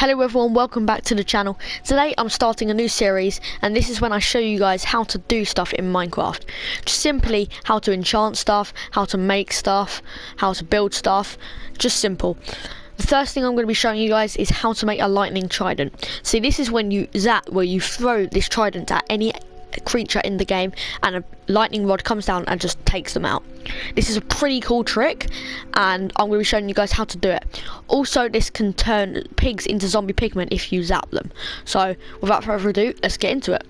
Hello everyone, welcome back to the channel. Today I'm starting a new series and this is when I show you guys how to do stuff in Minecraft. Just simply how to enchant stuff, how to make stuff, how to build stuff, just simple. The first thing I'm going to be showing you guys is how to make a lightning trident. See, this is when you zap, where you throw this trident at any creature in the game and a lightning rod comes down and just takes them out. This is a pretty cool trick and I'm going to be showing you guys how to do it. Also, this can turn pigs into zombie pigmen if you zap them. So without further ado, let's get into it.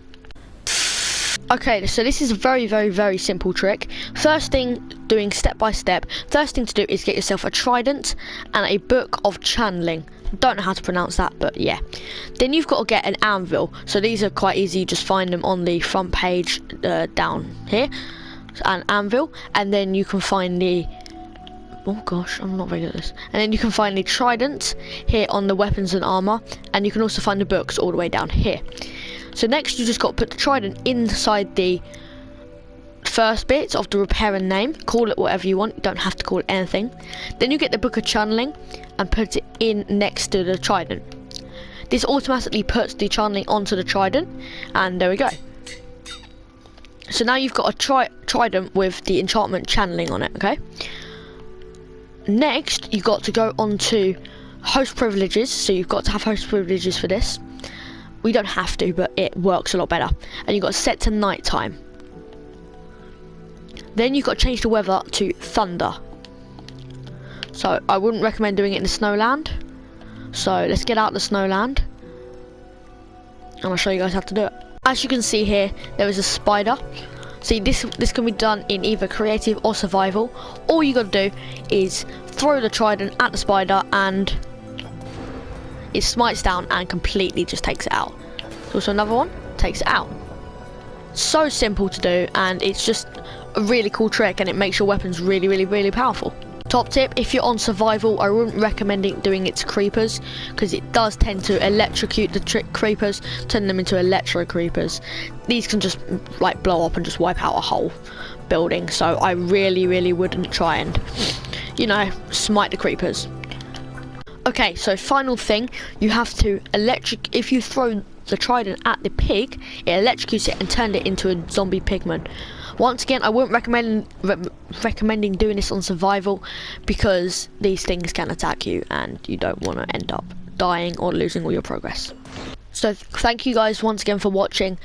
Okay, so this is a very simple trick. First thing, doing step by step, first thing to do is get yourself a trident and a book of channeling. Don't know how to pronounce that, but yeah. Then you've got to get an anvil. So these are quite easy, you just find them on the front page down here. An anvil, and then you can find the, oh gosh, I'm not very good at this. And then you can find the trident here on the weapons and armor, and you can also find the books all the way down here. So next you just got to put the trident inside the first bit of the repair and name. Call it whatever you want, you don't have to call it anything. Then you get the book of channeling and put it in next to the trident. This automatically puts the channeling onto the trident, and there we go. So now you've got a trident with the enchantment channeling on it, okay? Next, you've got to go on to host privileges, so you've got to have host privileges for this. We don't have to, but it works a lot better. And you've got to set to night time. Then you've got to change the weather to thunder. So I wouldn't recommend doing it in the snowland. So let's get out the snowland and I'll show you guys how to do it. As you can see here, there is a spider. See, this can be done in either creative or survival. All you got to do is throw the trident at the spider and it smites down and completely just takes it out. There's also another one, takes it out. So simple to do, and it's just a really cool trick, and it makes your weapons really powerful. Top tip, if you're on survival, I wouldn't recommend doing it to creepers, because it does tend to electrocute the creepers, turn them into electro creepers. These can just like blow up and just wipe out a whole building, so I really wouldn't try and, you know, smite the creepers. Okay, so final thing, you have to if you throw the trident at the pig, it electrocutes it and turns it into a zombie pigman. Once again, I wouldn't recommending doing this on survival, because these things can attack you and you don't want to end up dying or losing all your progress. So thank you guys once again for watching.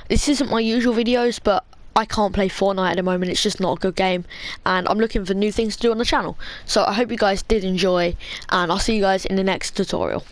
This isn't my usual videos, but I can't play Fortnite at the moment, it's just not a good game, and I'm looking for new things to do on the channel. So I hope you guys did enjoy, and I'll see you guys in the next tutorial.